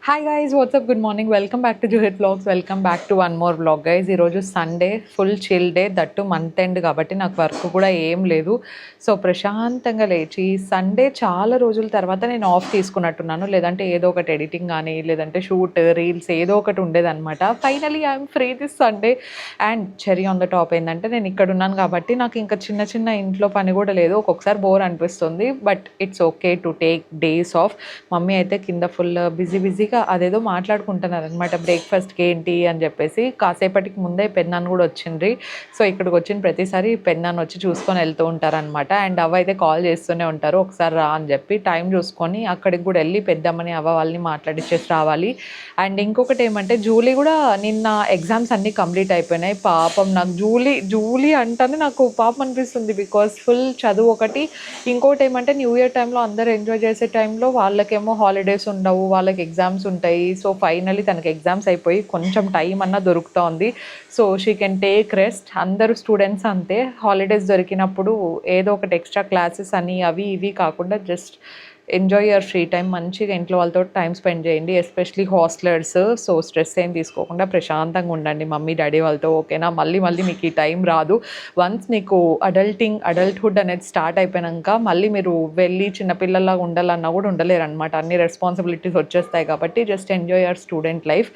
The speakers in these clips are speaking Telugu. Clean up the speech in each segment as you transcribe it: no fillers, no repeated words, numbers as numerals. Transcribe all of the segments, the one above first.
Hi guys, what's up, good morning, welcome back to జుహెట్ vlogs. Welcome back to one more vlog guys. ఈరోజు Sunday, full chill day, that month end కాబట్టి నాకు వర్క్ కూడా ఏం లేదు. సో ప్రశాంతంగా లేచి, సండే చాలా రోజుల తర్వాత నేను ఆఫ్ తీసుకున్నట్టున్నాను. లేదంటే ఏదో ఒకటి ఎడిటింగ్ కానీ, లేదంటే షూట్, రీల్స్ ఏదో ఒకటి ఉండేదన్నమాట. Finally I'm free this Sunday. And cherry on the top ఏంటంటే, నేను ఇక్కడ ఉన్నాను కాబట్టి నాకు ఇంకా చిన్న చిన్న ఇంట్లో పని కూడా లేదు. ఒక్కొక్కసారి బోర్ అనిపిస్తుంది, but it's okay to take days of. Mummy అయితే కింద ఫుల్ బిజీగా అదేదో మాట్లాడుకుంటున్నారు అనమాట, బ్రేక్ఫాస్ట్కి ఏంటి అని చెప్పేసి. కాసేపటికి ముందే పెన్నాను కూడా వచ్చిండ్రి. సో ఇక్కడికి వచ్చిన ప్రతిసారి పెన్నాను వచ్చి చూసుకొని వెళ్తూ ఉంటారనమాట. అండ్ అవ్వ అయితే కాల్ చేస్తూనే ఉంటారు, ఒకసారి రా అని చెప్పి. టైం చూసుకొని అక్కడికి కూడా వెళ్ళి పెద్దమ్మని అవ్వ వాళ్ళని మాట్లాడిచ్చేసి రావాలి. అండ్ ఇంకొకటి ఏమంటే, జూలీ కూడా నిన్న ఎగ్జామ్స్ అన్నీ కంప్లీట్ అయిపోయినాయి. పాపం నాకు జూలీ అంటానే నాకు పాపం అనిపిస్తుంది, బికాస్ ఫుల్ చదువు ఒకటి. ఇంకోటి ఏమంటే, న్యూ ఇయర్ టైంలో అందరూ ఎంజాయ్ చేసే టైంలో వాళ్ళకేమో హాలిడేస్ ఉండవు, వాళ్ళకి ఎగ్జామ్స్ ఉంటాయి. సో ఫైనలీ తనకి ఎగ్జామ్స్ అయిపోయి కొంచెం టైం అన్నా దొరుకుతోంది. So she can take rest. అందరూ స్టూడెంట్స్ అంతే, హాలిడేస్ దొరికినప్పుడు ఏదో ఒకటి ఎక్స్ట్రా క్లాసెస్ అని అవి ఇవి కాకుండా just enjoy your free time. మంచిగా ఇంట్లో వాళ్ళతో టైం స్పెండ్ చేయండి, ఎస్పెషలీ హాస్టలర్స్. సో స్ట్రెస్ ఏం తీసుకోకుండా ప్రశాంతంగా ఉండండి మమ్మీ డాడీ వాళ్ళతో, ఓకేనా? మళ్ళీ మీకు ఈ టైం రాదు. వన్స్ నీకు అడల్ట్హుడ్ అనేది స్టార్ట్ అయిపోయాక మళ్ళీ మీరు వెళ్ళి చిన్నపిల్లల్లాగా ఉండాలన్నా కూడా ఉండలేరు అనమాట. అన్ని రెస్పాన్సిబిలిటీస్ వచ్చేస్తాయి కాబట్టి just enjoy your student life.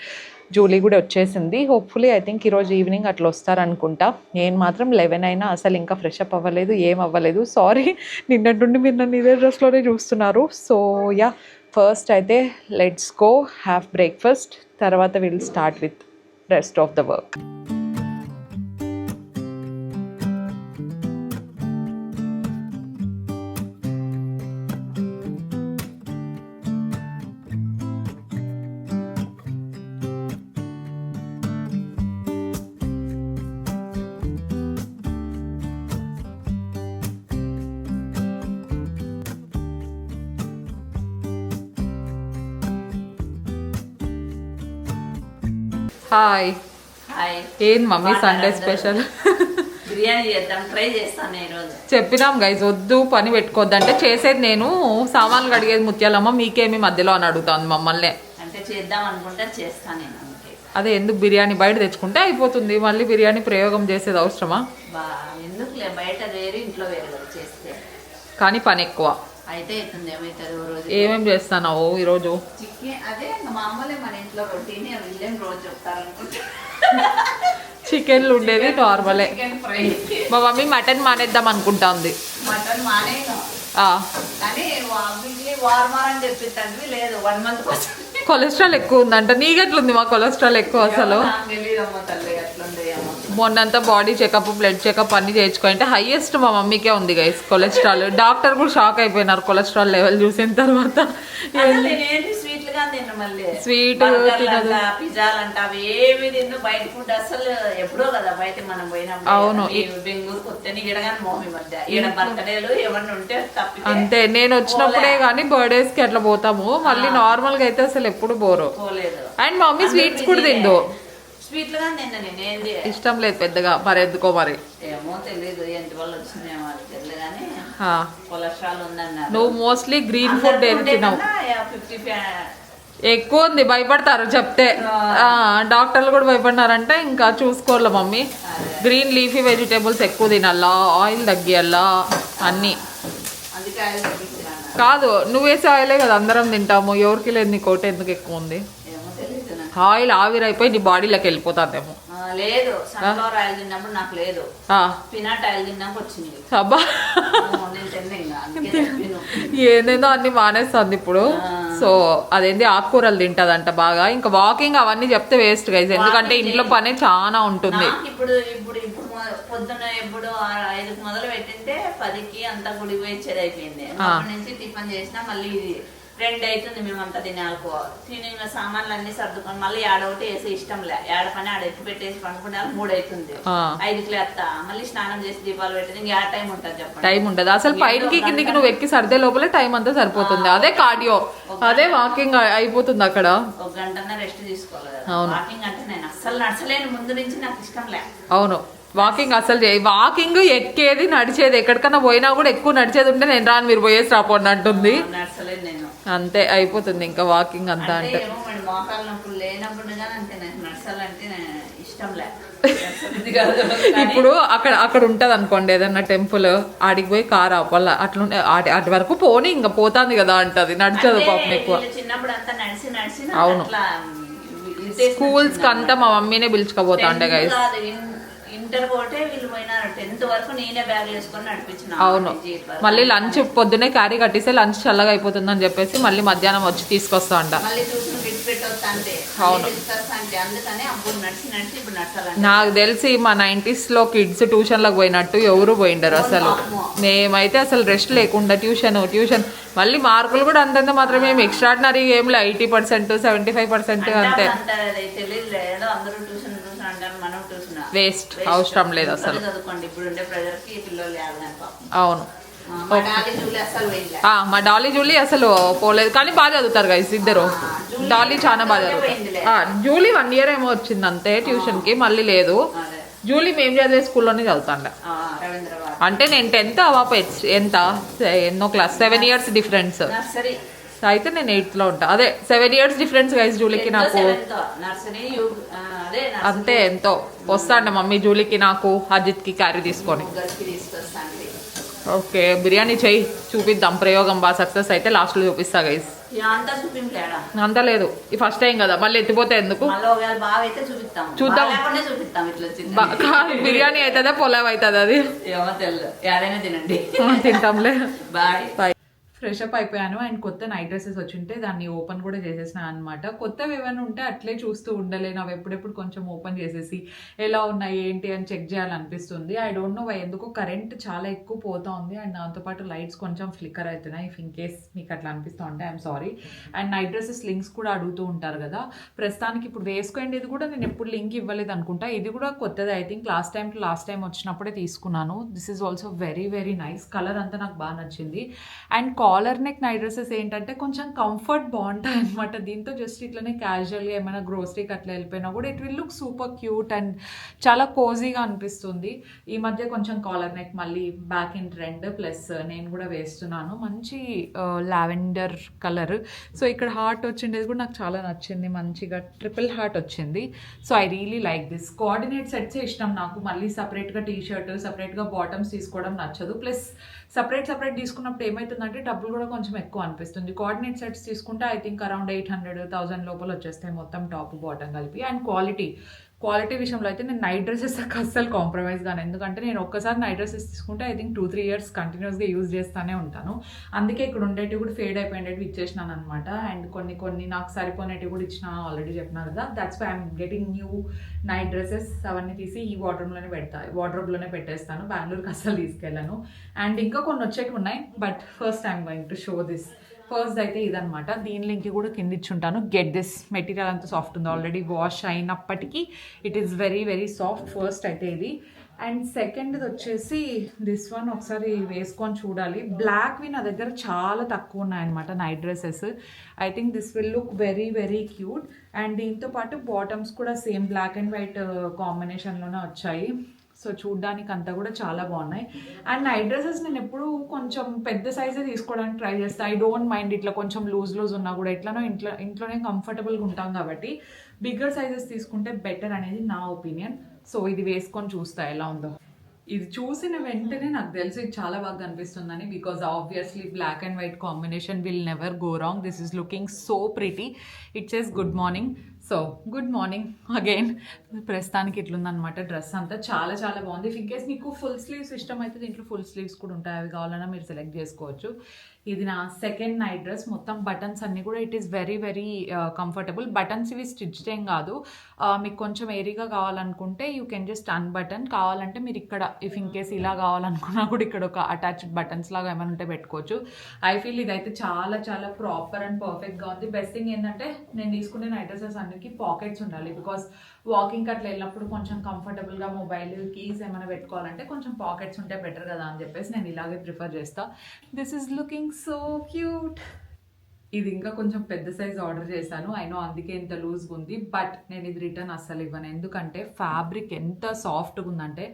Julie కూడా వచ్చేసింది. హోప్ఫుల్లీ ఐ థింక్ ఈరోజు ఈవినింగ్ అట్లా వస్తారనుకుంటా. నేను మాత్రం 11 అయినా అసలు ఇంకా ఫ్రెష్ అప్ అవ్వలేదు, ఏం అవ్వలేదు. సారీ, నిన్నటి నుండి మీరు నన్ను ఇదే డ్రెస్లోనే చూస్తున్నారు. సో యా, ఫస్ట్ అయితే లెట్స్ గో హ్యావ్ బ్రేక్ఫాస్ట్, తర్వాత will start with rest of the work. Hi. ఏం మమ్మీ సండే స్పెషల్? బిర్యానీ చేద్దాం, ట్రై చేస్తాను ఈరోజు. చెప్పినాం గైస్, వద్దు పని పెట్టుకోవద్దు అంటే, చేసేది నేను, సామాన్లు కడిగేది ముత్యాలమ్మ, మీకేమి మధ్యలో అని అడుగుతాను మమ్మల్ని. అంటే చేద్దాం అనుకుంటే చేస్తాను నేను. అదే, ఎందుకు బిర్యానీ బయట తెచ్చుకుంటే అయిపోతుంది, మళ్ళీ బిర్యానీ ప్రయోగం చేసేది అవసరమా? ఎందుకులే, బయట వేరు ఇంట్లో వేరు చేస్తే. కానీ పని ఎక్కువ అయితే అవుతుంది. ఏమవుతుంది? ఏమేమి చేస్తావు ఈరోజు? చికెన్, అదే మామూలే మన ఇంట్లో రొటీన్, వీళ్ళేం రోజు చెప్తారు అనుకుంటా. చికెన్లు ఉండేది నార్మలే. Chicken fry. మా మమ్మీ మటన్ మానేద్దాం అనుకుంటా. మటన్ మానేను కానీ వారమారని చెప్పిస్తాను. లేదు, 1 మంత్ కోసం. కొలెస్ట్రాల్ ఎక్కువ ఉందంట. నీకెట్లుంది మా కొలెస్ట్రాల్ ఎక్కువ అసలు? తెలియదమ్మా తల్లి, ఎట్లుందేమో. మొన్నంతా బాడీ చెకప్, బ్లడ్ చెకప్ అన్ని చేయించుకుంటే హైయెస్ట్ మా మమ్మీకే ఉంది గైస్ కొలెస్ట్రాల్. డాక్టర్ కూడా షాక్ అయిపోయినారు కొలెస్ట్రాల్ లెవెల్ చూసిన తర్వాత. స్వీట్ తినదు, పిజ్జాలంట, అవి ఏమి తిందు. బయట ఫుడ్ అసలు ఎప్పుడో కదా బయట మనం పోయినప్పుడు. అవును, బెంగళూరు కొత్త నీడగాని మోమి మధ్య ఈడ బర్త్డేలు ఏమన్నా ఉంటే తప్ప అంతే. నేను వచ్చినప్పుడే కానీ బర్త్డేస్ కి అట్లా పోతాము, మళ్ళీ నార్మల్ గా అయితే అసలు ఎప్పుడు పోలేదు. అండ్ మమ్మీ స్వీట్స్ కూడా తిందు. స్వీట్లు కానీ తిన్నా నేను, ఏంది ఇష్టం లేదు పెద్దగా, మరి ఎందుకో మరి ఏమో తెలియదు, ఎంత వల్ల వచ్చిందేమో అది తెలియదు కానీ కొలెస్ట్రాల్ ఉందన్నారు. నువ్వు మోస్ట్లీ గ్రీన్ ఫుడ్ ఏం తినవు. 50 ఎక్కువ ఉంది, భయపడతారు చెప్తే. డాక్టర్లు కూడా భయపడినారంటే ఇంకా చూసుకోవాలి మమ్మీ. గ్రీన్ లీఫీ వెజిటేబుల్స్ ఎక్కువ తినాలా, ఆయిల్ తగ్గియాలా అన్నీ. కాదు, నువ్వు వేసే ఆయిలే కదా అందరం తింటాము, ఎవరికి లేదు. నీ కోట ఎందుకు ఎక్కువ ఉంది? ఆయిల్ ఆవిరైపోయి నీ బాడీలోకి వెళ్ళిపోతుందేమో. లేదు, సన్ఫ్లవర్ ఆయిల్ తిన్నప్పుడు నాకు లేదు, పీనట్ ఆయిల్ తిన్నాక వచ్చింది. అబ్బా, ఏదేదో అన్ని మానేస్తుంది ఇప్పుడు. సో అదేంటి, ఆకుకూరలు తింటదంట బాగా. ఇంకా వాకింగ్ అవన్నీ చెప్తే వేస్ట్ గైస్, ఎందుకంటే ఇంట్లో పని చాలా ఉంటుంది. ఇప్పుడు పొద్దున్న ఎప్పుడు 5కి మొదలు పెట్టింటే 10కి అంతా గుడి పోయేది అయిపోయింది. అప్పటి నుంచి టిఫిన్ చేసినా మళ్ళీ 2 అవుతుంది మేమంతా తినాలకో. తిని సామాన్లు అన్ని సర్దుకొని మళ్ళీ ఒకటి వేసి ఇష్టం లే, ఏడ పని ఆడ ఎత్తి పెట్టేసి పండుకునే 3 అవుతుంది. 5కి లేస్తా, మళ్ళీ స్నానం చేసి దీపాలు పెట్టి ఇంకా టైం ఉంటుంది చెప్పండి? టైం ఉండదు అసలు. పైకి కిందికి నువ్వు ఎక్కి సర్దే లోపలే టైం అంతా సరిపోతుంది. అదే కార్డియో, అదే వాకింగ్ అయిపోతుంది అక్కడ. 1 గంట రెస్ట్ తీసుకోవాలి కదా. వాకింగ్ అంటే నేను అస్సలు నడచలేను, ముందు నుంచి నాకు ఇష్టం లే. అవును, వాకింగ్ అసలు వాకింగ్ ఎక్కేది నడిచేది, ఎక్కడికన్నా పోయినా కూడా ఎక్కువ నడిచేది ఉంటే నేను రాను, మీరు పోయేసి రాపోండి అంటుంది. నడచలేదు నేను. అంతే అయిపోతుంది ఇంకా వాకింగ్ అంతా అంటే అంటే. ఏమో మరి మోకాలు నొప్పులు లేనప్పుడు కానీ అంతే, నాకు నడచాలంటే ఇష్టం లే. ఇప్పుడు అక్కడ ఉంటది అనుకోండి ఏదన్నా టెంపుల్, ఆడికి పోయి కార్ ఆపాల అట్లుంటే అటు వరకు పోనీ ఇంకా పోతాంది కదా అంటది, నడిచదు పాపం ఎక్కువ. చిన్నప్పుడు అంతా నడిచి నడిచి అవును. స్కూల్స్ కి అంతా మా మమ్మీనే పిలుచుకోపోతా ఉండే గైస్. ఇంటర్ పోతే వీళ్ళు పోయినారు, 10th వరకు నేనే బ్యాగ్ వేసుకొని నడిపించిన. అవును, మళ్ళీ లంచ్ పొద్దునే క్యారీ కట్టేస్తే లంచ్ చల్లగా అయిపోతుంది అని చెప్పేసి మళ్ళీ మధ్యాహ్నం వచ్చి తీసుకొస్తా అంట. మళ్ళీ ట్యూషన్ పెట్టి పెట్టొస్తా అంటే. అవును, అందుకని అప్పుడు నడిచి నడిచి ఇప్పుడు నడచాలంటే. నాకు తెలిసి మా 90s లో కిడ్స్ ట్యూషన్లకు పోయినట్టు ఎవరు పోయిండరు అసలు. మేమైతే అసలు రెస్ట్ లేకుండా ట్యూషన్ మళ్ళీ మార్కులు కూడా అంతంత మాత్రమే, ఎక్స్ట్రాడినరీ ఏం లే, 80%, 75% అంతే. వేస్ట్, అవసరం లేదు అసలు. అవును, మా డాలీ జూలీ అసలు పోలేదు కానీ బాగా చదువుతారు గైస్ ఇద్దరు. డాలీ చాలా బాగా చదువుతారు. జూలీ 1 year ఏమో వచ్చింది అంతే ట్యూషన్ కి, మళ్ళీ లేదు. జూలీ మేము చదివే స్కూల్లోనే చదువుతాండ. అంటే నేను 10th, ఎంత ఎన్నో క్లాస్, 7 years డిఫరెన్స్. అయితే నేను 8th లో ఉంటా. అదే 7 years డిఫరెన్స్ గైస్ జూలీకి నాకు. అంతే ఎంతో వస్తాండ మమ్మీ జూలీకి నాకు అజిత్ కి క్యారీ తీసుకొని. ఓకే, బిర్యానీ చెయ్యి చూపిద్దాం, ప్రయోగం బాగా సక్సెస్ అయితే లాస్ట్ లో చూపిస్తా గైస్. అంత లేదు, ఈ ఫస్ట్ టైం కదా, మళ్ళీ ఎత్తిపోతే ఎందుకు, చూద్దాం. బిర్యానీ అవుతుందా పులావ్ అవుతుందా అది తింటాంలే. బాయ్. ఫ్రెష్ అప్ అయిపోయాను అండ్ కొత్త నైట్ డ్రెస్సెస్ వచ్చింటే దాన్ని ఓపెన్ కూడా చేసేసిన అనమాట. కొత్తవి ఏమైనా ఉంటే అట్లే చూస్తూ ఉండలేను, అవి ఎప్పుడెప్పుడు కొంచెం ఓపెన్ చేసేసి ఎలా ఉన్నాయి ఏంటి అని చెక్ చేయాలనిపిస్తుంది. ఐ డోంట్ నో వై, ఎందుకో కరెంట్ చాలా ఎక్కువ పోతా ఉంది అండ్ దాంతోపాటు లైట్స్ కొంచెం ఫ్లిక్కర్ అవుతున్నాయి. ఇఫ్ ఇన్ కేస్ మీకు అట్లా అనిపిస్తూ ఉంటే I'm sorry. And night dresses links కూడా అడుగుతూ ఉంటారు కదా, ప్రస్తుతానికి ఇప్పుడు వేసుకోండి. ఇది కూడా నేను ఎప్పుడు లింక్ ఇవ్వలేదు అనుకుంటా, ఇది కూడా కొత్తది. ఐ థింక్ లాస్ట్ టైం వచ్చినప్పుడే తీసుకున్నాను. This is also very very nice, colour అంతా నాకు బాగా నచ్చింది. And collar neck night dresses ఏంటంటే కొంచెం కంఫర్ట్ బాగుంటాయి అనమాట. దీంతో జస్ట్ ఇట్లనే క్యాజువల్గా ఏమైనా గ్రోసరీకి అట్లా వెళ్ళిపోయినా కూడా it will look super cute and చాలా కోజీగా అనిపిస్తుంది. ఈ మధ్య కొంచెం కాలర్ నెక్ మళ్ళీ బ్యాక్ ఇన్ ట్రెండ్, ప్లస్ నేను కూడా వేస్తున్నాను. మంచి లావెండర్ కలర్. సో ఇక్కడ హార్ట్ వచ్చిండేది కూడా నాకు చాలా నచ్చింది, మంచిగా ట్రిపుల్ హార్ట్ వచ్చింది. So I really like this. Coordinate సెట్సే ఇష్టం నాకు, మళ్ళీ సపరేట్గా టీ షర్ట్ సపరేట్గా బాటమ్స్ తీసుకోవడం నచ్చదు. ప్లస్ సపరేట్ తీసుకున్నప్పుడు ఏమవుతుందంటే డబ్బులు కూడా కొంచెం ఎక్కువ అనిపిస్తుంది. కోఆర్డినేట్ సెట్స్ తీసుకుంటే ఐ థింక్ అరౌండ్ 800-1000 లోపల వచ్చేస్తాయి మొత్తం టాప్ బాటమ్ కలిపి. అండ్ క్వాలిటీ విషయంలో అయితే నేను నైట్ డ్రెస్సెస్ అస్సలు కాంప్రమైజ్ గాను, ఎందుకంటే నేను ఒక్కసారి నైట్ డ్రెస్సెస్ తీసుకుంటే ఐ థింక్ 2-3 years కంటిన్యూస్గా యూజ్ చేస్తూనే ఉంటాను. అందుకే ఇక్కడ ఉండేటివి కూడా ఫేడ్ అయిపోయినవి ఇచ్చేసినాను అనమాట. అండ్ కొన్ని నాకు సరిపోయినవి కూడా ఇచ్చిన, ఆల్రెడీ చెప్పినా కదా. That's why I'm getting new night dresses. అవన్నీ తీసి ఈ వార్డ్రోబ్లోనే పెట్టేస్తాను, బెంగళూరుకి అస్సలు తీసుకెళ్ళాను. అండ్ ఇంకా కొన్ని వచ్చేవి ఉన్నాయి, but first I'm going to show this. First అయితే ఇదనమాట, దీని లింక్ కూడా కింద ఇచ్చుంటాను. Get this. మెటీరియల్ అంతా సాఫ్ట్ ఉంది, ఆల్రెడీ వాష్ అయినప్పటికీ it is very very soft. First అయితే ఇది. అండ్ సెకండ్ది వచ్చేసి దిస్ వన్, ఒకసారి వేసుకొని చూడాలి. బ్లాక్వి నా దగ్గర చాలా తక్కువ ఉన్నాయన్నమాట night dresses. I think this will look very very cute. And దీంతో పాటు బాటమ్స్ కూడా సేమ్ బ్లాక్ అండ్ వైట్ కాంబినేషన్లోనే వచ్చాయి. సో చూడ్డానికి అంతా కూడా చాలా బాగున్నాయి. అండ్ నైట్ డ్రెస్సెస్ నేను ఎప్పుడు కొంచెం పెద్ద సైజే తీసుకోవడానికి ట్రై చేస్తాను. ఐ డోంట్ మైండ్ ఇట్లా కొంచెం లూజ్ ఉన్నా కూడా, ఎట్లనో ఇంట్లోనే కంఫర్టబుల్గా ఉంటాం కాబట్టి బిగ్గర్ సైజెస్ తీసుకుంటే బెటర్ అనేది నా ఒపీనియన్. సో ఇది వేసుకొని చూస్తా ఎలా ఉందో. ఇది చూసిన వెంటనే నాకు తెలుసు ఇది చాలా బాగా కనిపిస్తుందని, because obviously black and white combination will never go wrong. This is looking so pretty. It says good morning. So good morning again. ప్రస్తుతానికి ఇట్లుందనమాట డ్రెస్ అంతా, చాలా చాలా బాగుంది. ఇఫ్ ఇన్ కేస్ మీకు ఫుల్ స్లీవ్స్ ఇష్టం అయితే దీంట్లో ఫుల్ స్లీవ్స్ కూడా ఉంటాయి, అవి కావాలన్నా మీరు సెలెక్ట్ చేసుకోవచ్చు. ఇది నా సెకండ్ నైట్ డ్రెస్. మొత్తం బటన్స్ అన్నీ కూడా it is very very comfortable. Buttons ఇవి స్టిచ్డ్ ఏం కాదు, మీకు కొంచెం ఏరీగా కావాలనుకుంటే యూ కెన్ జస్ట్ అన్బటన్. కావాలంటే మీరు ఇక్కడ ఇఫ్ ఇన్ కేస్ ఇలా కావాలనుకున్నా కూడా ఇక్కడ ఒక అటాచ్డ్ బటన్స్ లాగా ఏమైనా ఉంటే పెట్టుకోవచ్చు. ఐ ఫీల్ ఇదైతే చాలా చాలా ప్రాపర్ అండ్ పర్ఫెక్ట్గా ఉంది. బెస్ట్ థింగ్ ఏంటంటే నేను తీసుకునే నైట్ డ్రెస్సెస్ అన్నిటికీ పాకెట్స్ ఉండాలి, బికాస్ వాకింగ్కి అట్లా వెళ్ళినప్పుడు కొంచెం కంఫర్టబుల్గా మొబైల్ కీస్ ఏమైనా పెట్టుకోవాలంటే కొంచెం పాకెట్స్ ఉంటే బెటర్ కదా అని చెప్పేసి నేను ఇలాగే ప్రిఫర్ చేస్తా. This is looking so cute. ఇది ఇంకా కొంచెం పెద్ద సైజ్ ఆర్డర్ చేశాను. అయినో అందుకే ఇంత లూజ్గా ఉంది. బట్ నేను ఇది రిటర్న్ అస్సలు ఇవ్వను. ఎందుకంటే ఫ్యాబ్రిక్ ఎంత సాఫ్ట్గా ఉందంటే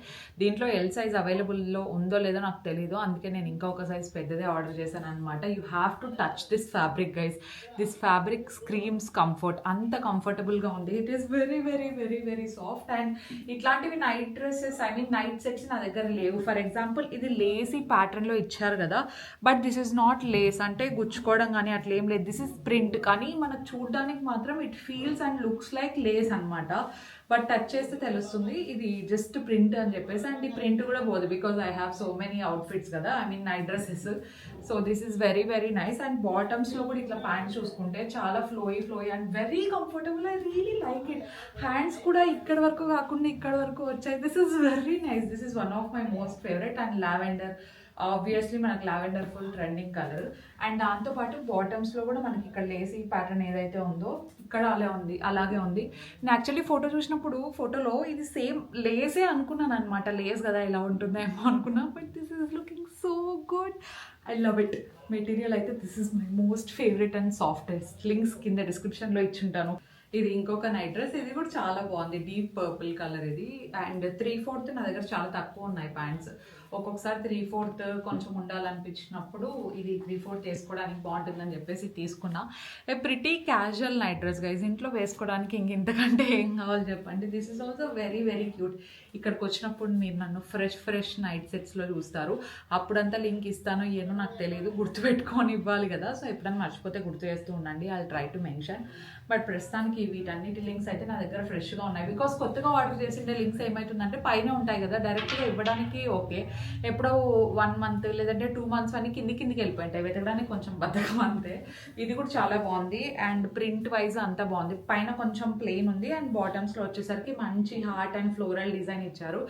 దీంట్లో ఎల్ సైజ్ అవైలబుల్లో ఉందో లేదో నాకు తెలీదు. అందుకే నేను ఇంకా ఒక సైజ్ పెద్దదే ఆర్డర్ చేశాను అనమాట. You have to touch this fabric guys. This fabric స్క్రీమ్స్ comfort. అంత కంఫర్టబుల్గా ఉంది. It is very very very very soft. And ఇట్లాంటివి నైట్ డ్రెస్సెస్ నైట్ సెట్స్ నా దగ్గర లేవు. ఫర్ ఎగ్జాంపుల్ ఇది లేసీ ప్యాటర్న్లో ఇచ్చారు కదా, but this is not lace, అంటే గుచ్చుకోవడం కానీ అట్లా ఏం లేదు. దిస్ ఇస్ ప్రింట్, కానీ మనకు చూడడానికి మాత్రం it feels and looks like lace అనమాట. బట్ టచ్ చేస్తే తెలుస్తుంది ఇది జస్ట్ ప్రింట్ అని చెప్పేసి. అండ్ ఈ ప్రింట్ కూడా పోదు because I have so many outfits కదా, night dresses. So this is very very nice. And బాటమ్స్లో కూడా ఇట్లా ప్యాంట్ చూసుకుంటే చాలా flowy and very comfortable. I really like it. Hands కూడా ఇక్కడ వరకు కాకుండా ఇక్కడ వరకు వచ్చాయి. This is very nice. This is one of my most favourite. And lavender, obviously మనకు lavender full trending colour. And దాంతోపాటు బాటమ్స్లో కూడా మనకి ఇక్కడ లేసీ ప్యాటర్న్ ఏదైతే ఉందో ఇక్కడ అలాగే ఉంది. నేను యాక్చువల్లీ ఫోటో చూసినప్పుడు ఫోటోలో ఇది సేమ్ లేసే అనుకున్నాను అనమాట. లేస్ కదా ఇలా ఉంటుందేమో అనుకున్నా. But this is looking so good. I love it. Material అయితే this is my most favourite and softest. Links కింద డిస్క్రిప్షన్లో ఇచ్చుంటాను. ఇది ఇంకొక నైట్ డ్రెస్. ఇది కూడా చాలా బాగుంది. డీప్ పర్పుల్ కలర్ ఇది. అండ్ 3/4 నా దగ్గర చాలా తక్కువ ఉన్నాయి ప్యాంట్స్. ఒక్కొక్కసారి 3/4 కొంచెం ఉండాలనిపించినప్పుడు ఇది 3/4 వేసుకోవడానికి బాగుంటుందని చెప్పేసి తీసుకున్నా. Pretty casual night dress guys. ఇంట్లో వేసుకోవడానికి ఇంతకంటే ఏం కావాలి చెప్పండి. This is also very very cute. ఇక్కడికి వచ్చినప్పుడు మీరు నన్ను ఫ్రెష్ నైట్ సెట్స్లో చూస్తారు. అప్పుడంతా లింక్ ఇస్తాను ఏమో నాకు తెలియదు, గుర్తుపెట్టుకొని ఇవ్వాలి కదా. సో ఎప్పుడైనా మర్చిపోతే గుర్తు చేస్తూ ఉండండి. I try to mention. But ప్రస్తుతానికి వీటన్నిటి లింక్స్ అయితే నా దగ్గర ఫ్రెష్గా ఉన్నాయి. బికాస్ కొత్తగా ఆర్డర్ చేసిండే లింక్స్ ఏమవుతుందంటే పైన ఉంటాయి కదా, డైరెక్ట్గా ఇవ్వడానికి ఓకే. ఎప్పుడో 1 month లేదంటే 2 months అని కిందికి వెళ్ళిపోయింటాయి. వెతకడానికి కొంచెం బద్ధకం అంతే. ఇది కూడా చాలా బాగుంది. అండ్ ప్రింట్ వైజ్ అంతా బాగుంది. పైన కొంచెం ప్లెయిన్ ఉంది. అండ్ బాటమ్స్లో వచ్చేసరికి మంచి హార్ట్ అండ్ ఫ్లోరల్ డిజైన్ ఇచ్చారు.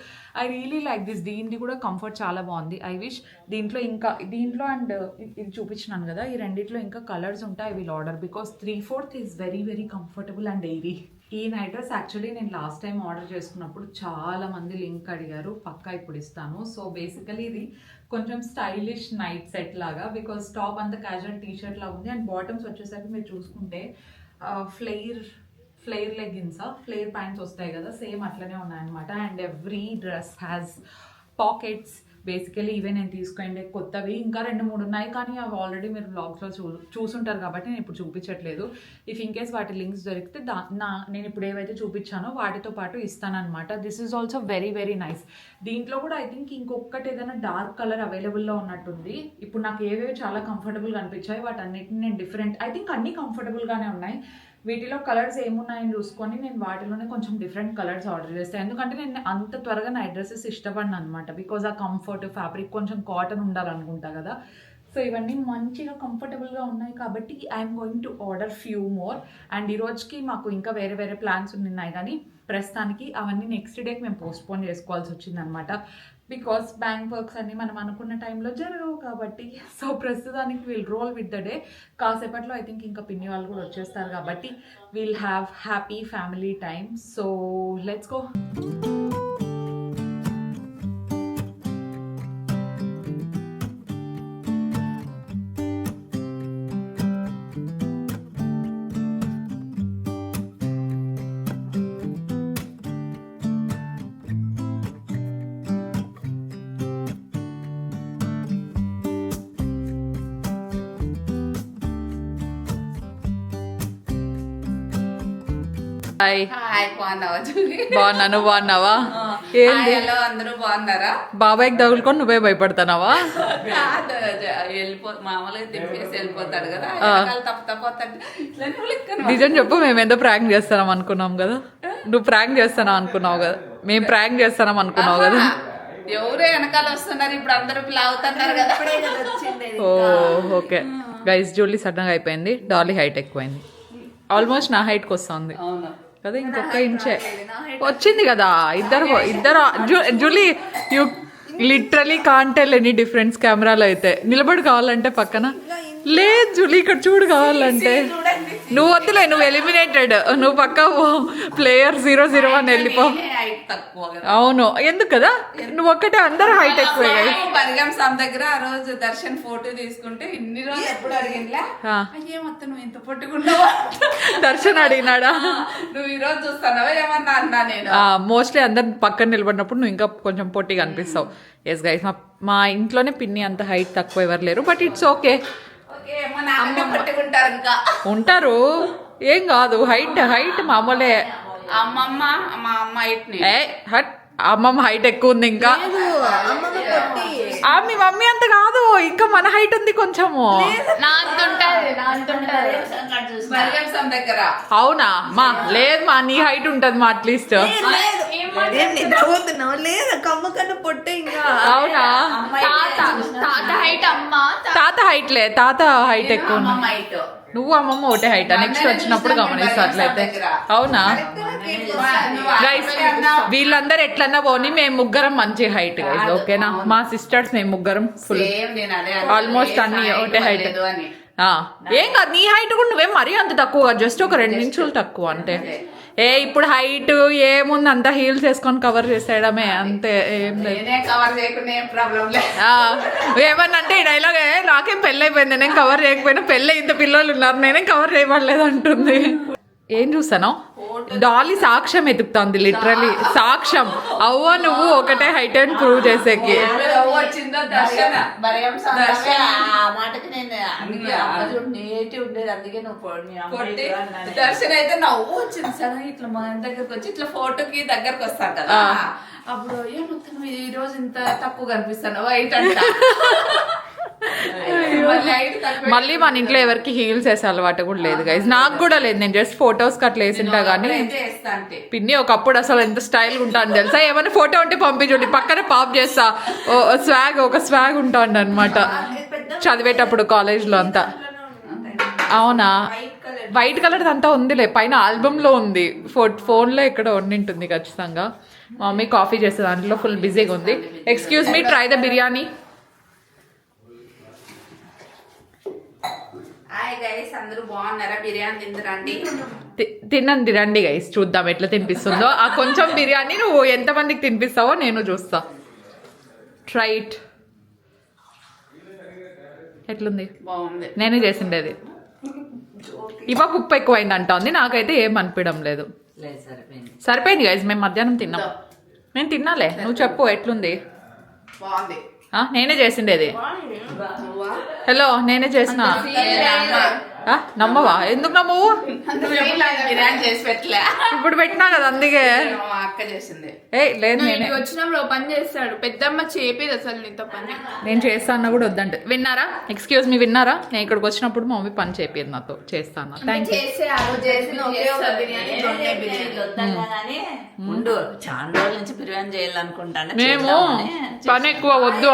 I really like this. దీనిది కూడా కంఫర్ట్ చాలా బాగుంది. ఐ విష్ దీంట్లో అండ్ ఇది చూపించినాను కదా, ఈ రెండిట్లో ఇంకా కలర్స్ ఉంటాయి. I will order because 3/4 is very very comfortable and airy. ఈ నైట్ డ్రెస్ యాక్చువల్లీ నేను లాస్ట్ టైం ఆర్డర్ చేసుకున్నప్పుడు చాలా మంది లింక్ అడిగారు. పక్కా ఇప్పుడు ఇస్తాను. సో బేసికలీ ఇది కొంచెం స్టైలిష్ నైట్ సెట్ లాగా, బికాస్ టాప్ అంతా క్యాజువల్ టీషర్ట్ లాగా ఉంది. అండ్ బాటమ్స్ వచ్చేసరికి మీరు చూసుకుంటే ఫ్లేర్ లెగ్గిన్సా ఫ్లేర్ ప్యాంట్స్ వస్తాయి కదా, సేమ్ అట్లనే ఉన్నాయన్నమాట. And every dress has pockets. Basically ఇవే నేను తీసుకోండి కొత్తవి. ఇంకా 2-3 ఉన్నాయి, కానీ అవి ఆల్రెడీ మీరు బ్లాగ్స్లో చూసుంటారు కాబట్టి నేను ఇప్పుడు చూపించట్లేదు. ఇఫ్ ఇన్ కేస్ వాటి లింక్స్ దొరికితే నేను ఇప్పుడు ఏవైతే చూపించానో వాటితో పాటు ఇస్తానన్నమాట. This is also very very nice. దీంట్లో కూడా ఐ థింక్ ఇంకొకటి ఏదైనా డార్క్ కలర్ అవైలబుల్లో ఉన్నట్టుంది. ఇప్పుడు నాకు ఏవేవి చాలా కంఫర్టబుల్గా అనిపించాయి వాటన్నిటిని నేను డిఫరెంట్, ఐ థింక్ అన్నీ కంఫర్టబుల్గానే ఉన్నాయి. వీటిలో కలర్స్ ఏమున్నాయని చూసుకొని నేను వాటిలోనే కొంచెం డిఫరెంట్ కలర్స్ ఆర్డర్ చేస్తాను. ఎందుకంటే నేను అంత త్వరగా నైట్ డ్రెస్సెస్ ఇష్టపడిన అనమాట. బికాజ్ ఆ కంఫర్ట్ ఫ్యాబ్రిక్ కొంచెం కాటన్ ఉండాలనుకుంటా కదా. సో ఇవన్నీ మంచిగా కంఫర్టబుల్గా ఉన్నాయి కాబట్టి I'm going to order few more. And ఈ రోజుకి మాకు ఇంకా వేరే ప్లాన్స్ ఉన్నాయి, కానీ ప్రస్తుతానికి అవన్నీ నెక్స్ట్ డేకి మేము పోస్ట్పోన్ చేసుకోవాల్సి వచ్చిందనమాట. బికాస్ బ్యాంక్ వర్క్స్ అన్నీ మనం అనుకున్న టైంలో జరగవు కాబట్టి. సో ప్రస్తుతానికి will roll with the day. కాసేపట్లో ఐ థింక్ ఇంకా పిన్ని వాళ్ళు కూడా వచ్చేస్తారు కాబట్టి will have happy family time. So let's go. Hi. బాగున్నా, నువ్వు బాగున్నావా? ఏంది అందరూ బాగున్నారా? బాబాయ్కి తగులుకొని నువ్వే భయపడతానావా? మామూలుగా తిప్పేసి వెళ్ళిపోతాడు కదా, నిజం చెప్పు, మేము ఏదో ప్రాంక్ చేస్తాం అనుకున్నాం కదా. నువ్వు ప్రాంక్ చేస్తానా అనుకున్నావు కదా, మేము ప్రాంక్ చేస్తాం అనుకున్నావు కదా. ఎవరు వెనకాల వస్తున్నారు ఇప్పుడు, అందరూ లాగుతున్నారు కదా. ఓ ఓకే గైస్, జూలీ సడన్గా అయిపోయింది. డాలీ హైట్ ఎక్కువైంది. ఆల్మోస్ట్ నా హైట్కి వస్తుంది కదా, ఇంకొక ఇంచే వచ్చింది కదా. ఇద్దరు Julie, you literally can't tell any difference. కెమెరాలో అయితే నిలబడి కావాలంటే పక్కన లేదు జూలీ ఇక్కడ చూడు కావాలంటే నువ్వు వద్దులే నువ్వు ఎలిమినేటెడ్ నువ్వు పక్క ప్లేయర్ 001 వెళ్ళిపో అవును ఎందుకు కదా నువ్వు ఒక్కటే అందరు హైట్ ఎక్కువ బరిగం సామ్ దగ్గర ఆ రోజు దర్శన్ ఫోటో తీసుకుంటే ఇన్ని రోజులు ఎప్పుడు అడిగినలే ఏమొత్తా నువ్వు ఇంత పొట్టుకున్నావా దర్శన్ అడిగినాడా నువ్వు ఈ రోజు చూస్తానవా ఏమన్నా అన్నా నేను మోస్ట్లీ అందరు పక్కన నిలబడినప్పుడు నువ్వు ఇంకా కొంచెం పొట్టిగా అనిపిస్తావు ఎస్ గైస్ మా ఇంట్లోనే పిన్ని అంత హైట్ తక్కువ ఎవరు లేరు బట్ ఇట్స్ ఓకే పట్టుకుంటారు ఇంకా ఉంటారు ఏం కాదు హైట్ మామూలే అమ్మమ్మ మా అమ్మ హట్ అమ్మమ్మ హైట్ ఎక్కువ ఉంది ఇంకా మీ మమ్మీ అంత కాదు ఇంకా మన హైట్ ఉంది కొంచెము దగ్గర అవునా మా లేదు మా నీ హైట్ ఉంటది మా అట్లీస్ట్ అవునా తాత హైట్ లే తాత హైట్ ఎక్కువ నువ్వు అమ్మమ్మ ఒకటే హైట్ నెక్స్ట్ వచ్చినప్పుడు గమనిస్తా అట్లయితే అవునా గైస్ వీళ్ళందరూ ఎట్లన్నా పోనీ మేము ముగ్గురం మంచి హైట్ గైస్ ఓకేనా మా సిస్టర్స్ మేము ముగ్గురం ఫుల్ ఆల్మోస్ట్ అన్ని ఒకటే హైట్ ఏం కాదు నీ హైట్ కూడా నువ్వేం మరీ అంత తక్కువ జస్ట్ ఒక 2 ఇంచులు తక్కువ అంటే ఇప్పుడు హైట్ ఏముంది అంతా హీల్స్ వేసుకొని కవర్ చేసేయడమే అంతే ఏం లేదు ఏమన్నా అంటే ఈ డైలాగ్ నాకేం పెళ్ళి అయిపోయింది నేను కవర్ చేయకపోయినా పెళ్ళి ఇంత పిల్లలు ఉన్నారు నేనేం కవర్ చేయబడలేదు అంటుంది ఏం చూస్తాను డాలీ సాక్ష్యం ఎదుగుతుంది లిటరలీ సాక్ష్యం అవ్వ నువ్వు ఒకటే హైట్ అని ప్రూవ్ చేసేకి దర్శన్ అయితే నవ్వు వచ్చింది సరే ఇట్లా మా దగ్గరకు వచ్చి ఇట్లా ఫోటోకి దగ్గరకు వస్తాను కదా అప్పుడు ఏమొత్తం ఈ రోజు ఇంత తక్కువ కనిపిస్తాను వైట్ అంట మళ్ళీ మన ఇంట్లో ఎవరికి హీల్స్ వేసే అలవాటు కూడా లేదు గైస్ నాకు కూడా లేదు నేను జస్ట్ ఫొటోస్ అట్లా వేసింటా గానీ పిన్ని ఒకప్పుడు అసలు ఎంత స్టైల్ ఉంటాను తెలుసా ఏమైనా ఫోటో ఉంటే పంపించండి పక్కన పాప్ చేస్తా ఒక స్వాగ్ ఉంటాను అనమాట చదివేటప్పుడు కాలేజ్ లో అంతా అవునా వైట్ కలర్ అంతా ఉందిలే పైన ఆల్బమ్ లో ఉంది ఫోన్ లో ఇక్కడ ఉండింటుంది ఖచ్చితంగా మా మమ్మీ కాఫీ చేసే దాంట్లో ఫుల్ బిజీగా ఉంది excuse me try the biryani అందరూ బాగున్నారా బిర్యానీ తిందరండి తినండి రండి గైస్ చూద్దాం ఎట్లా తినిపిస్తుందో ఆ కొంచెం బిర్యానీ నువ్వు ఎంతమందికి తినిపిస్తావో నేను చూస్తా ట్రైట్ ఎట్లుంది బాగుంది నేనే చేసిండేది ఇవాళ ఉప్పు ఎక్కువైంది అంటోంది నాకైతే ఏం అనిపించడం లేదు సరిపోయింది గైస్ మేము మధ్యాహ్నం తిన్నాం నేను తిన్నాలే నువ్వు చెప్పు ఎట్లుంది బాగుంది నేనే చేసిండేది హలో నేనే చేసిన నమ్మవా ఎందుకు నమ్మవు బిర్యానీ చేసి పెట్టలే ఇప్పుడు పెట్టినా కదా అందుకే అక్క చేసింది లేదు నేనే వచ్చినప్పుడు పని చేస్తాడు పెద్దమ్మ చేపేది అసలు నీతో పని నేను చేస్తాను కూడా వద్దంటే విన్నారా ఎక్స్క్యూజ్ మీ విన్నారా నేను ఇక్కడికి వచ్చినప్పుడు మా మమ్మీ పని చేపేది నాతో చేస్తాను థ్యాంక్ ఉండు చాలా రోజుల నుంచి బిర్యానీ చేయాలనుకుంటాను మేము పని ఎక్కువ వద్దు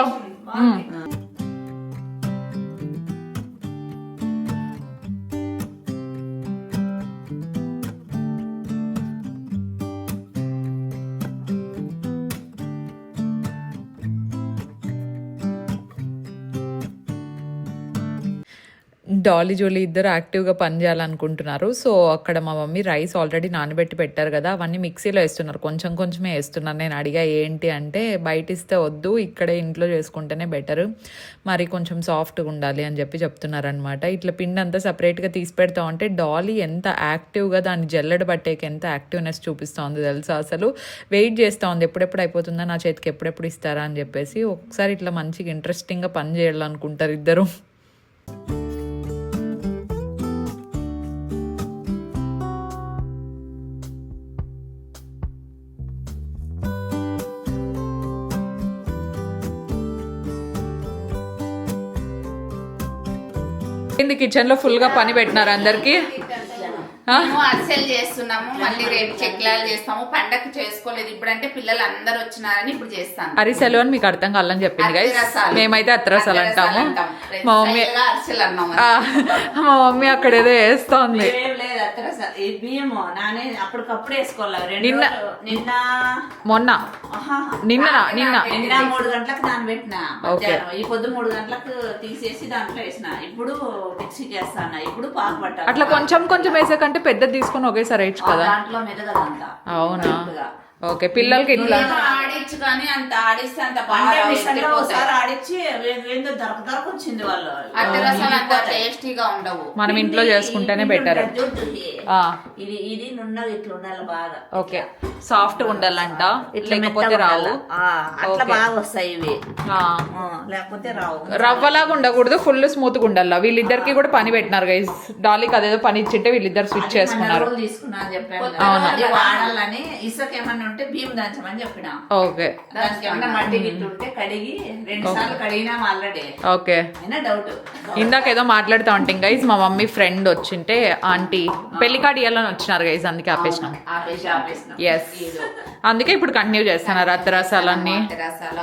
డాలీ జోలీ ఇద్దరు యాక్టివ్గా పని చేయాలనుకుంటున్నారు సో అక్కడ మా మమ్మీ రైస్ ఆల్రెడీ నానబెట్టి పెట్టారు కదా అవన్నీ మిక్సీలో వేస్తున్నారు కొంచెం కొంచెమే వేస్తున్నారు నేను అడిగా ఏంటి అంటే బయట ఇస్తే వద్దు ఇక్కడే ఇంట్లో చేసుకుంటేనే బెటర్ మరి కొంచెం సాఫ్ట్గా ఉండాలి అని చెప్తున్నారు అనమాట ఇట్లా పిండి అంతా సపరేట్గా తీసి పెడతా ఉంటే డాలీ ఎంత యాక్టివ్గా దాన్ని జల్లెడ పట్టేకి ఎంత యాక్టివ్నెస్ చూపిస్తూ ఉంది తెలుసా అసలు వెయిట్ చేస్తూ ఉంది ఎప్పుడెప్పుడు అయిపోతుందా నా చేతికి ఎప్పుడెప్పుడు ఇస్తారా అని చెప్పేసి ఒకసారి ఇట్లా మంచిగా ఇంట్రెస్టింగ్గా పని చేయాలనుకుంటారు ఇద్దరు కిచెన్ లో ఫుల్ గా పని పెట్టినారు అందరికి మేము అరిసెలు చేస్తున్నాము, మళ్ళీ రేపు చెక్లాలు చేస్తాము. పండగ చేసుకోలేదు, ఇప్పుడంటే పిల్లలు అందరు వచ్చినారని ఇప్పుడు చేస్తాను. అరిసెలు అని మీకు అర్థం కాలని చెప్పింది గైస్. అత్తిరసాలు. మేమైతే అత్రసాలు అంటాము. మా మమ్మీ అరిసెలు అన్నాము. మా మమ్మీ అక్కడ ఏదో వేస్తోంది. ఏం లేదు అత్తర ఈ బియ్యము నానే అప్పటికప్పుడు వేసుకోవాలి. మొన్న నిన్న 3 గంటలకు నానబెట్టిన మధ్యాహ్నం. ఈ పొద్దు 3 గంటలకు తీసేసి దాంట్లో వేసిన. ఇప్పుడు మిక్సీకి వేస్తాను. ఇప్పుడు పాకు పట్టాలి. అట్లా కొంచెం కొంచెం వేసే కంటే పెద్దది తీసుకొని ఒకేసారి వేయచ్చు కదా. దాంట్లో మెదగదంతా. అవునా? ఓకే. పిల్లలకి ఇట్లా ఆడిచ్చు కానీ అంత ఆడిస్తే అంత అంటే మిషన్లో ఒకసారి ఆడిచ్చి ఏందో దొరక వచ్చింది వాళ్ళు. అత్తిరసాలు అంత టేస్టీగా ఉండవు. మనం ఇంట్లో చేసుకుంటేనే బెటర్. ఇది నున్నది ఇట్లా ఉండాలి బాగా. ఓకే. సాఫ్ట్ ఉండాలంట, లేకపోతే రావు. అట్లా బాగా వస్తాయి ఇవి, లేకపోతే రావు. రవ్వలాగా ఉండకూడదు, ఫుల్ స్మూత్ గా ఉండాలి. వీళ్ళిద్దరికి కూడా పని పెట్టినారు గైస్. డాలీకి అదేదో పని ఇచ్చింటే వీళ్ళిద్దరు స్విచ్ చేసుకున్నారు. తీసుకున్నా అని చెప్పాను. అది వాడాలని ఇసుక ఏమన్నా ఉంటే బియ్యం దంచమని చెప్పిన. ఓకే. దానికి ఏమన్నా మట్టి గిట్టు ఉంటే కడిగి 2 సార్లు కడిగినాం ఆల్రెడీ. ఓకే. అయినా డౌట్. ఇందాక ఏదో మాట్లాడుతా ఉంటాం గైస్. మా మమ్మీ ఫ్రెండ్ వచ్చింటే ఆంటీ పెళ్లి కార్డు ఇవ్వాలని వచ్చినారు గైస్, అందుకే ఆపేసినాం. ఎస్, అందుకే ఇప్పుడు కంటిన్యూ చేస్తున్నారు అత్తరసాలన్నీ.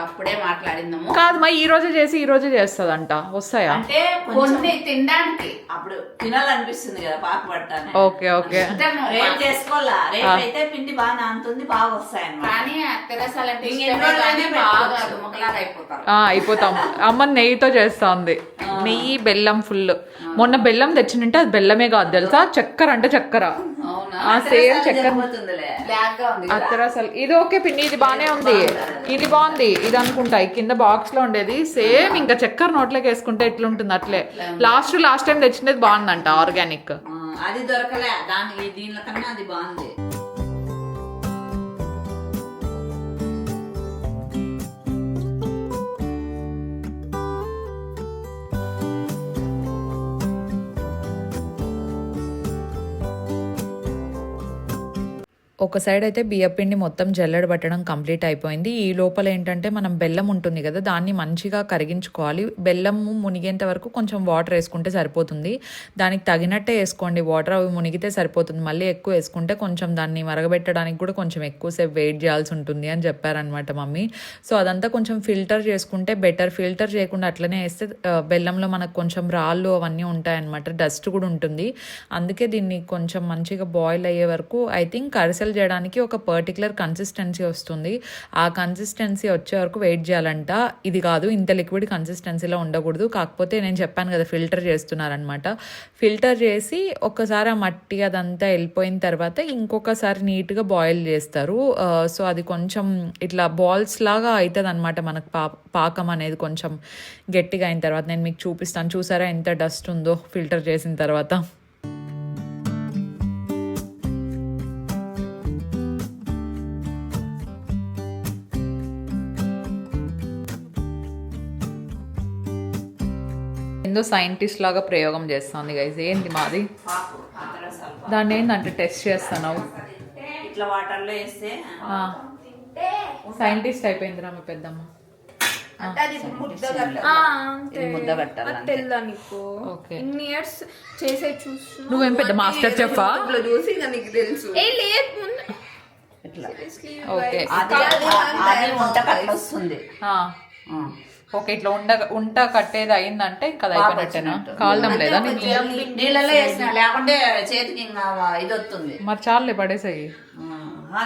అప్పుడే మాట్లాడిందాము. కాదు మా ఈ రోజే చేసి ఈ రోజే చేస్తుందంట. వస్తాయా? అంటే కొన్ని తినడానికి అప్పుడు తినాలనిపిస్తుంది కదా పాకు పడతాను. Okay okay. రేపు చేసుకోవాలా. రేపు అయితే పిండి బాగా నానుతుంది, బాగా వస్తాయి అన్నమాట. కానీ అత్తరసాలు అంటే అయిపోతారు. అయిపోతాం. అమ్మ నెయ్యితో చేస్తుంది. నెయ్యి బెల్లం ఫుల్. మొన్న బెల్లం తెచ్చినంటే అది బెల్లమే కాదు తెలుసా, చక్కెర అంటే చక్కెర. సేమ్ చక్కెర. అత్తరసాలు ఇది ఓకే పిండి, ఇది బానే ఉంది, ఇది బాగుంది. ఇది అనుకుంటా ఈ కింద బాక్స్ లో ఉండేది సేమ్ ఇంకా చక్కెర నోట్లోకి వేసుకుంటే ఎట్లుంటుంది అట్లే. లాస్ట్ టైం తెచ్చినది బాగుందంట, ఆర్గానిక్. అది దొరకలే దానికి, దీనిలో కన్నా అది బాగుంది. ఒక సైడ్ అయితే బియ్యపిండి మొత్తం జల్లెడ పట్టడం కంప్లీట్ అయిపోయింది. ఈ లోపల ఏంటంటే మనం బెల్లం ఉంటుంది కదా, దాన్ని మంచిగా కరిగించుకోవాలి. బెల్లం మునిగేంత వరకు కొంచెం వాటర్ వేసుకుంటే సరిపోతుంది. దానికి తగినట్టే వేసుకోండి వాటర్, అవి మునిగితే సరిపోతుంది. మళ్ళీ ఎక్కువ వేసుకుంటే కొంచెం దాన్ని మరగబెట్టడానికి కూడా కొంచెం ఎక్కువసేపు వెయిట్ చేయాల్సి ఉంటుంది అని చెప్పారనమాట మమ్మీ. సో అదంతా కొంచెం ఫిల్టర్ చేసుకుంటే బెటర్. ఫిల్టర్ చేయకుండా అట్లనే వేస్తే బెల్లంలో మనకు కొంచెం రాళ్ళు అవన్నీ ఉంటాయన్నమాట, డస్ట్ కూడా ఉంటుంది. అందుకే దీన్ని కొంచెం మంచిగా బాయిల్ అయ్యే వరకు ఐ థింక్ అరిసెలు చేయడానికి ఒక పర్టికులర్ కన్సిస్టెన్సీ వస్తుంది. ఆ కన్సిస్టెన్సీ వచ్చే వరకు వెయిట్ చేయాలంట. ఇది కాదు, ఇంత లిక్విడ్ కన్సిస్టెన్సీలో ఉండకూడదు. కాకపోతే నేను చెప్పాను కదా ఫిల్టర్ చేస్తున్నారనమాట. ఫిల్టర్ చేసి ఒక్కసారి ఆ మట్టి అదంతా వెళ్ళిపోయిన తర్వాత ఇంకొకసారి నీట్గా బాయిల్ చేస్తారు. సో అది కొంచెం ఇట్లా బాల్స్ లాగా అవుతుంది అనమాట మనకు. పాకం అనేది కొంచెం గట్టిగా అయిన తర్వాత నేను మీకు చూపిస్తాను. చూసారా ఎంత డస్ట్ ఉందో ఫిల్టర్ చేసిన తర్వాత. ఏందో సైంటిస్ట్ లాగా ప్రయోగం చేస్తుంది గైస్. ఏంది మాది? దాన్ని ఏంటంటే టెస్ట్ చేస్తున్నావు. ఇట్లా వాటర్ లో వేస్తే సైంటిస్ట్ అయిపోయిందిరా మీ పెద్దమ్మ. ముద్ద కట్టాలి. ఓకే. ఇన్ని ఇయర్స్ చేసే చూసు. నువ్వేం పెద్ద మాస్టర్ చెఫా? చూసి నీకు తెలుసు. ఓకే. అది వంట కట్టొస్తుంది. ఓకే. ఇట్లా ఉంట కట్టేది అయిందంటే ఇంకా అయిపోయినట్టేనా? కాలడం లేదా? నీళ్ళలో వేసిన, లేకుంటే చేతికి ఇంకా ఇది వస్తుంది. మరి చాలులే పడేసాయి.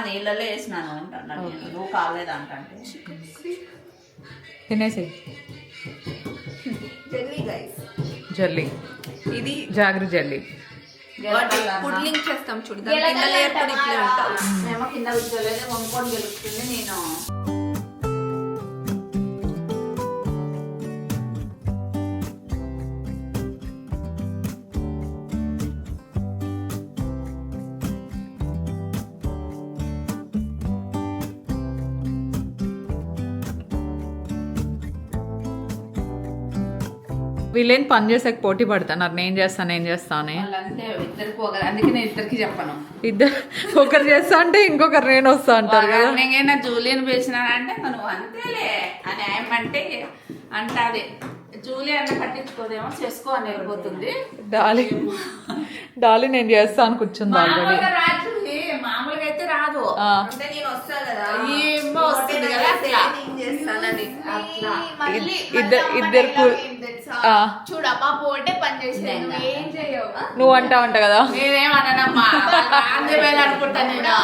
నీళ్ళలో వేసినాను అంటాను. నువ్వు కాలేదంటే తినేసి జల్లీ, ఇది జాగ్రత్త జల్లీ. పుడ్లింగ్ చేస్తాం చూడు, కింద లేయర్ కూడా ఇట్లే ఉంటారు. మేము కింద కూర్చోలేదు, వండుకొని గెలుస్తుంది. నేను వీళ్ళేం పని చేసాక పోటీ పడుతున్నారు. నేను చేస్తాను అని. అందుకే నేను ఇద్దరికి చెప్పను. ఇద్దరు ఒకరు చేస్తా అంటే ఇంకొకరు నేను వస్తా అంటారు కదా. నేను జూలియన్ పిలిచినానంటే నువ్వు అంతేలే అని ఏమంటే అంటాది జూలీ అన్న పట్టించుకోదేమో, చేసుకో అని వెళ్ళిపోతుంది. డాలి నేను చేస్తాను కూర్చుంది ఆల్రెడీ. మామూలుగా రాదు, మామూలుగా అయితే రాదు. అంటే నేను వస్తా కదా, ఏమో వస్తుంది కదా అట్లా. నేను చేస్తానని అట్లా. ఇద్దరు చూడ మా పోటే పని చేసేది, నువ్వు ఏం చేయవు. నువ్వు అంటావంట కదా. నేనేమన్నానమ్మా, ఆంధ్రవేలు అనుకుంటా నేను.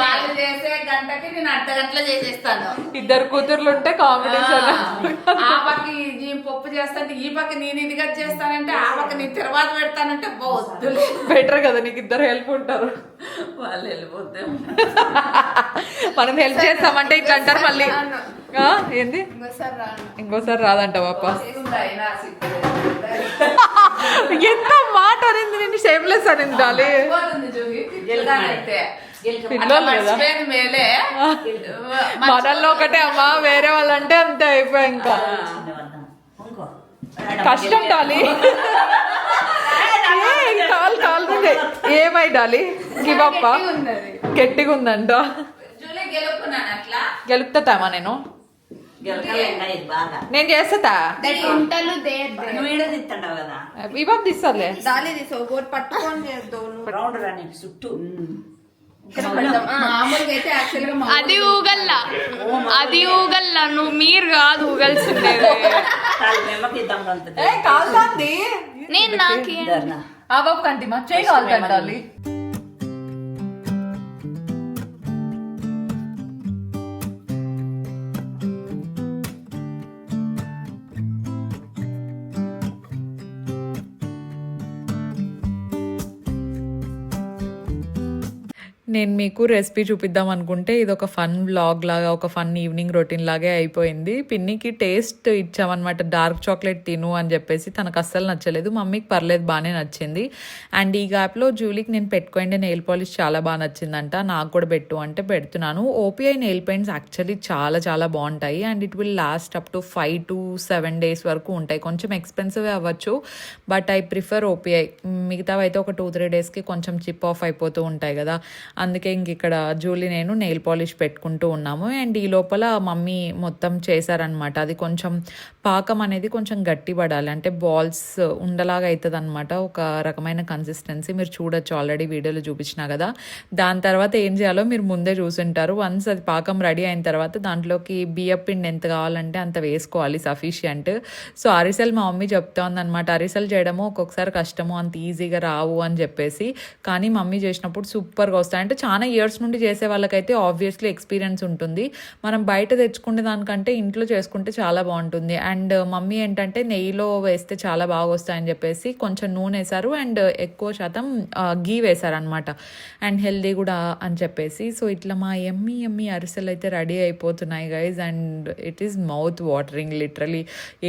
వాళ్ళు చేసే గంటకి నేను అర్ధ గంటలో చేసేస్తాను. ఇద్దరు కూతుర్లు ఉంటే కాంపిటీషన్. ఆ పక్క ఈ పప్పు చేస్తానంటే, ఈ పక్క నేను ఇదిగా చేస్తానంటే, ఆ పక్క నేను తిరువాత పెడతానంటే వద్దులే. బెటర్ కదా, నీకు ఇద్దరు హెల్ప్ ఉంటారు. వాళ్ళు వెళ్ళిపోతే మనం హెల్ప్ చేస్తామంటే ఇట్లా అంటారు మళ్ళీ. ఏంది ఇంకోసారి రాదంట పాప. ఎంత మాట అనింది, నేను షేమ్లెస్ అనింది డాలి. పిల్లలు కదా మేలే. మనల్లో ఒకటే అమ్మా, వేరే వాళ్ళంటే అంతే అయిపోయా. ఇంకా కష్టం డాలి. కాలు ఏమై డాలి, గివప్ప గట్టిగా ఉందంట. గెలుపుతామా నేను చేస్తా. ఇవ్వ తీస్తాలే. దాలి తీసుకో, పట్టుకొని చేద్దాం చుట్టూ. మామూలుగా అయితే యాక్చువల్ గా అది ఊగల్లా నువ్వు మీరు కాదు ఊగల్సిండేది. కాల్తాంది నేను నాకే ఆ బాబు కంటిమా చేయి కాలుతాండాలి. నేను మీకు రెసిపీ చూపిద్దాం అనుకుంటే ఇది ఒక ఫన్ వ్లాగ్ లాగా, ఒక ఫన్ ఈవినింగ్ రొటీన్ లాగే అయిపోయింది. పిన్నికి టేస్ట్ ఇచ్చామన్నమాట, డార్క్ చాక్లెట్ తిను అని చెప్పేసి. తనకు అస్సలు నచ్చలేదు, మమ్మీకి పర్లేదు బాగానే నచ్చింది. అండ్ ఈ గ్యాప్లో జూలీకి నేను పెట్టుకోండి నెయిల్ పాలిష్ చాలా బాగా నచ్చిందంట, నాకు కూడా పెట్టు అంటే పెడుతున్నాను. ఓపీఐ నెయిల్ పెయింట్స్ యాక్చువల్లీ చాలా చాలా బాగుంటాయి and it will last up to 5 to 7 days వరకు ఉంటాయి. కొంచెం ఎక్స్పెన్సివ్ అవ్వచ్చు, బట్ ఐ ప్రిఫర్ ఓపీఐ. మిగతావి అయితే ఒక 2-3 daysకి కొంచెం చిప్ ఆఫ్ అయిపోతూ ఉంటాయి కదా. అందుకే ఇంక ఇక్కడ జూలీ నేను నెయిల్ పాలిష్ పెట్టుకుంటూ ఉన్నాము. అండ్ ఈ లోపల మమ్మీ మొత్తం చేశారనమాట. అది కొంచెం పాకం అనేది కొంచెం గట్టి పడాలి, అంటే బాల్స్ ఉండలాగా అవుతుంది అనమాట, ఒక రకమైన కన్సిస్టెన్సీ. మీరు చూడొచ్చు, ఆల్రెడీ వీడియోలో చూపించినా కదా. దాని తర్వాత ఏం చేయాలో మీరు ముందే చూసుంటారు. వన్స్ అది పాకం రెడీ అయిన తర్వాత దాంట్లోకి బియ్యం పిండి ఎంత కావాలంటే అంత వేసుకోవాలి, సఫిషియంట్. సో అరిసెలు మా మమ్మీ చెప్తా ఉందన్నమాట, అరిసెలు చేయడము ఒక్కొక్కసారి కష్టము, అంత ఈజీగా రావు అని చెప్పేసి. కానీ మమ్మీ చేసినప్పుడు సూపర్గా వస్తాయి. అంటే చాలా ఇయర్స్ నుండి చేసే వాళ్ళకైతే ఆబ్వియస్లీ ఎక్స్పీరియన్స్ ఉంటుంది. మనం బయట తెచ్చుకునే దానికంటే ఇంట్లో చేసుకుంటే చాలా బాగుంటుంది. అండ్ మమ్మీ ఏంటంటే నెయ్యిలో వేస్తే చాలా బాగా వస్తాయని చెప్పేసి కొంచెం నూనె వేశారు అండ్ ఎక్కువ శాతం గీ వేశారనమాట, అండ్ హెల్దీ కూడా అని చెప్పేసి. సో ఇట్లా మా ఎమ్మి అరిసెలు అయితే రెడీ అయిపోతున్నాయి guys. And it is mouth watering literally.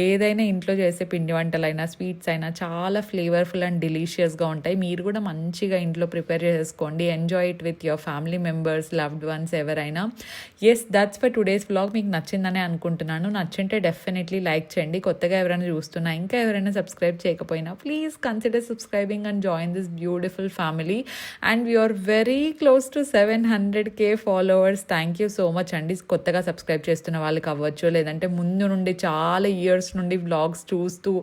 ఏదైనా ఇంట్లో చేసే పిండి వంటలైనా స్వీట్స్ అయినా చాలా ఫ్లేవర్ఫుల్ అండ్ డెలీషియస్గా ఉంటాయి. మీరు కూడా మంచిగా ఇంట్లో ప్రిపేర్ చేసుకోండి, enjoy it with your family members, loved ones ఎవరైనా. Yes, that's for today's vlog. మీకు నచ్చిందని అనుకుంటున్నాను. నచ్చింటే డెఫినెట్లీ లైక్ చేయండి. కొత్తగా ఎవరైనా చూస్తున్నా, ఇంకా ఎవరైనా సబ్స్క్రైబ్ చేయకపోయినా please consider subscribing and join this beautiful family. And we're very close to 700K followers. Thank you so much అండి. కొత్తగా సబ్స్క్రైబ్ చేస్తున్న వాళ్ళకి అవ్వచ్చు, లేదంటే ముందు నుండి చాలా ఇయర్స్ నుండి వ్లాగ్స్ చూస్తూ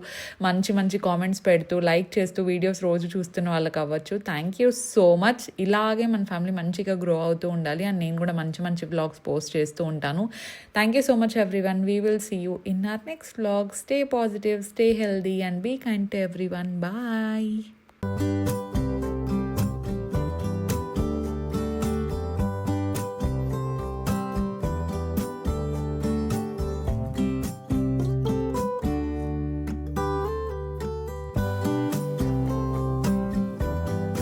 మంచి మంచి కామెంట్స్ పెడుతూ లైక్ చేస్తూ వీడియోస్ రోజు చూస్తున్న వాళ్ళకి అవ్వచ్చు. Thank you so much. ఇలాగే మన ఫ్యామిలీ మంచిగా గ్రో అవుతూ ఉండాలి అండ్ నేను కూడా మంచి మంచి వ్లాగ్స్ పోస్ట్ చేస్తూ ఉంటాను. Thank you so much everyone. We will see you in our next vlog. Stay positive, stay healthy and be kind to everyone. Bye.